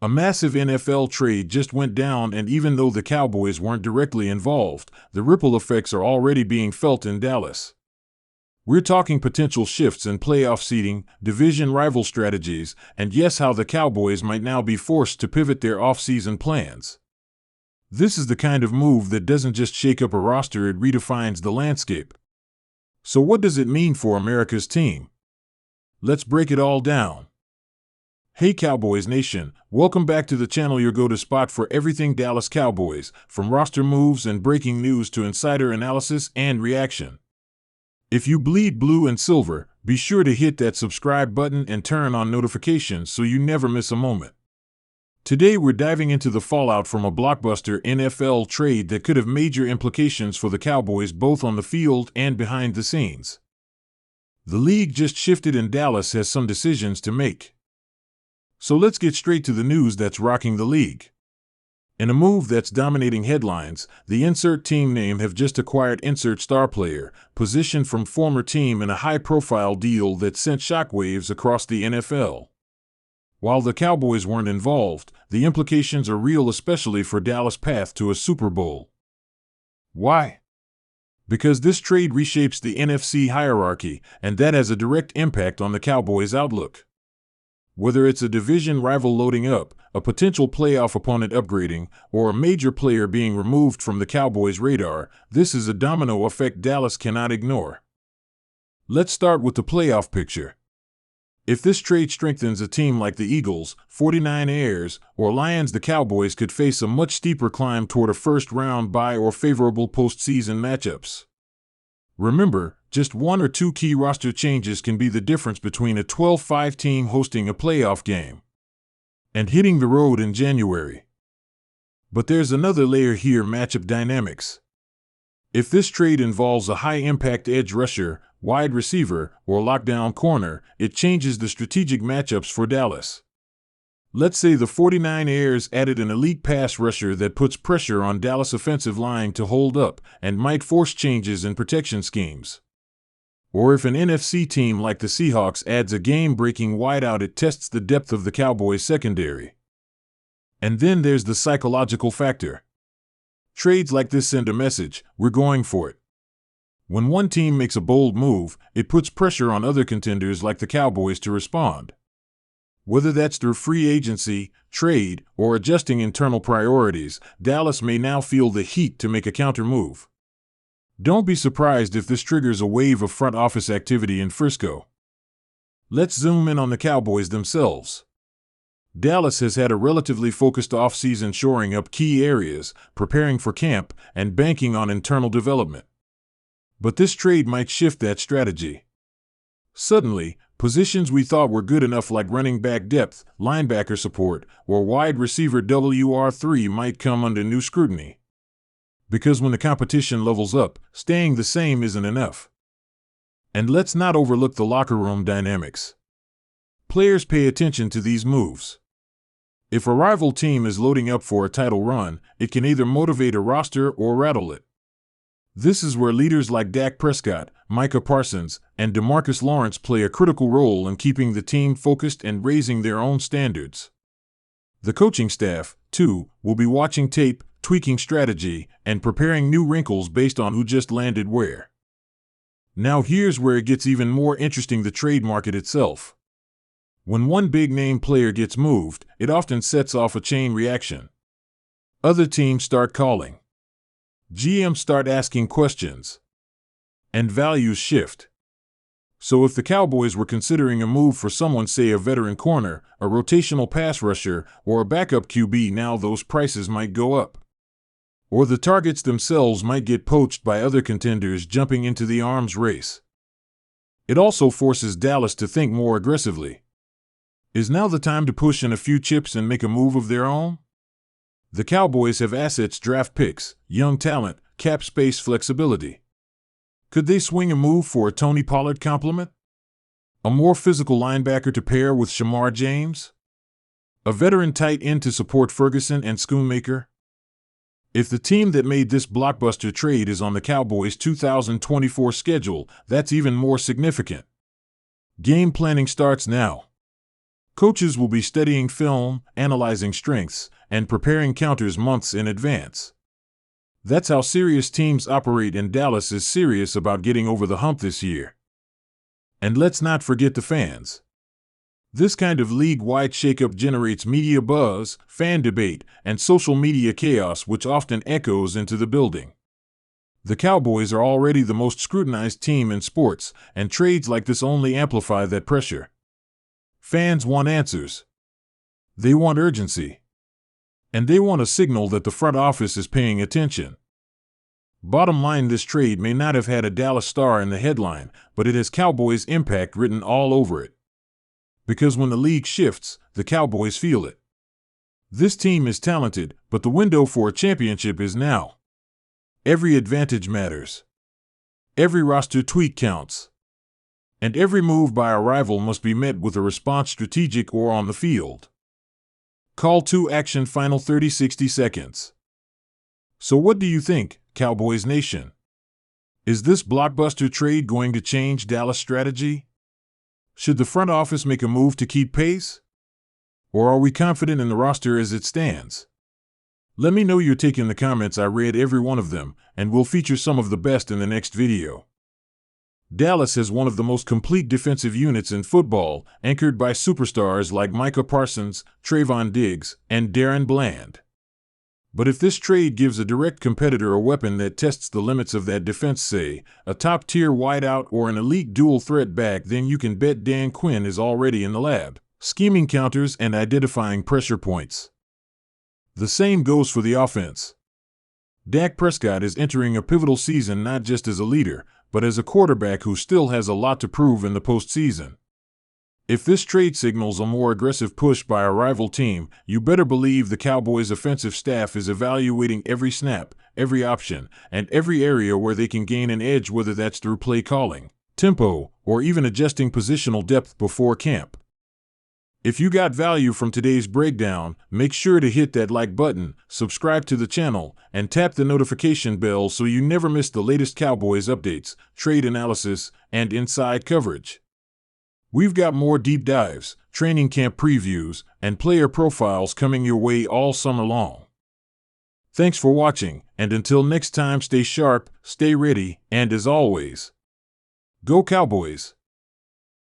A massive NFL trade just went down, and even though the Cowboys weren't directly involved, the ripple effects are already being felt in Dallas. We're talking potential shifts in playoff seeding, division rival strategies, and yes, how the Cowboys might now be forced to pivot their off-season plans. This is the kind of move that doesn't just shake up a roster, it redefines the landscape. So what does it mean for America's team? Let's break it all down. Hey Cowboys Nation, welcome back to the channel, your go-to spot for everything Dallas Cowboys, from roster moves and breaking news to insider analysis and reaction. If you bleed blue and silver, be sure to hit that subscribe button and turn on notifications so you never miss a moment. Today we're diving into the fallout from a blockbuster NFL trade that could have major implications for the Cowboys both on the field and behind the scenes. The league just shifted and Dallas has some decisions to make. So let's get straight to the news that's rocking the league. In a move that's dominating headlines, the insert team name have just acquired insert star player, positioned from former team in a high-profile deal that sent shockwaves across the NFL. While the Cowboys weren't involved, the implications are real, especially for Dallas' path to a Super Bowl. Why? Because this trade reshapes the NFC hierarchy, and that has a direct impact on the Cowboys' outlook. Whether it's a division rival loading up, a potential playoff opponent upgrading, or a major player being removed from the Cowboys' radar, this is a domino effect Dallas cannot ignore. Let's start with the playoff picture. If this trade strengthens a team like the Eagles, 49ers, or Lions, the Cowboys could face a much steeper climb toward a first-round bye or favorable postseason matchups. Remember, just one or two key roster changes can be the difference between a 12-5 team hosting a playoff game and hitting the road in January. But there's another layer here: matchup dynamics. If this trade involves a high-impact edge rusher, wide receiver, or lockdown corner, it changes the strategic matchups for Dallas. Let's say the 49ers added an elite pass rusher that puts pressure on Dallas' offensive line to hold up and might force changes in protection schemes. Or if an NFC team like the Seahawks adds a game-breaking wideout, it tests the depth of the Cowboys' secondary. And then there's the psychological factor. Trades like this send a message: we're going for it. When one team makes a bold move, it puts pressure on other contenders like the Cowboys to respond. Whether that's through free agency, trade, or adjusting internal priorities, Dallas may now feel the heat to make a counter-move. Don't be surprised if this triggers a wave of front office activity in Frisco. Let's zoom in on the Cowboys themselves. Dallas has had a relatively focused offseason, shoring up key areas, preparing for camp, and banking on internal development. But this trade might shift that strategy. Suddenly, positions we thought were good enough, like running back depth, linebacker support, or wide receiver WR3, might come under new scrutiny. Because when the competition levels up, staying the same isn't enough. And let's not overlook the locker room dynamics. Players pay attention to these moves. If a rival team is loading up for a title run, it can either motivate a roster or rattle it. This is where leaders like Dak Prescott, Micah Parsons, and DeMarcus Lawrence play a critical role in keeping the team focused and raising their own standards. The coaching staff, too, will be watching tape, tweaking strategy, and preparing new wrinkles based on who just landed where. Now here's where it gets even more interesting: the trade market itself. When one big-name player gets moved, it often sets off a chain reaction. Other teams start calling. GMs start asking questions. And values shift. So if the Cowboys were considering a move for someone, say a veteran corner, a rotational pass rusher, or a backup QB, now those prices might go up. Or the targets themselves might get poached by other contenders jumping into the arms race. It also forces Dallas to think more aggressively. Is now the time to push in a few chips and make a move of their own? The Cowboys have assets, draft picks, young talent, cap space, flexibility. Could they swing a move for a Tony Pollard complement? A more physical linebacker to pair with Shamar James? A veteran tight end to support Ferguson and Schoonmaker? If the team that made this blockbuster trade is on the Cowboys' 2024 schedule, that's even more significant. Game planning starts now. Coaches will be studying film, analyzing strengths, and preparing counters months in advance. That's how serious teams operate, and Dallas is serious about getting over the hump this year. And let's not forget the fans. This kind of league-wide shakeup generates media buzz, fan debate, and social media chaos, which often echoes into the building. The Cowboys are already the most scrutinized team in sports, and trades like this only amplify that pressure. Fans want answers. They want urgency. And they want a signal that the front office is paying attention. Bottom line, this trade may not have had a Dallas star in the headline, but it has Cowboys impact written all over it. Because when the league shifts, the Cowboys feel it. This team is talented, but the window for a championship is now. Every advantage matters. Every roster tweak counts. And every move by a rival must be met with a response, strategic or on the field. Call to action, final 30-60 seconds. So what do you think, Cowboys Nation? Is this blockbuster trade going to change Dallas' strategy? Should the front office make a move to keep pace? Or are we confident in the roster as it stands? Let me know your take in the comments. I read every one of them, and we'll feature some of the best in the next video. Dallas has one of the most complete defensive units in football, anchored by superstars like Micah Parsons, Trayvon Diggs, and Darren Bland. But if this trade gives a direct competitor a weapon that tests the limits of that defense, say, a top-tier wideout or an elite dual-threat back, then you can bet Dan Quinn is already in the lab, scheming counters and identifying pressure points. The same goes for the offense. Dak Prescott is entering a pivotal season not just as a leader, but as a quarterback who still has a lot to prove in the postseason. If this trade signals a more aggressive push by a rival team, you better believe the Cowboys' offensive staff is evaluating every snap, every option, and every area where they can gain an edge, whether that's through play calling, tempo, or even adjusting positional depth before camp. If you got value from today's breakdown, make sure to hit that like button, subscribe to the channel, and tap the notification bell so you never miss the latest Cowboys updates, trade analysis, and inside coverage. We've got more deep dives, training camp previews, and player profiles coming your way all summer long. Thanks for watching, and until next time, stay sharp, stay ready, and as always, go Cowboys!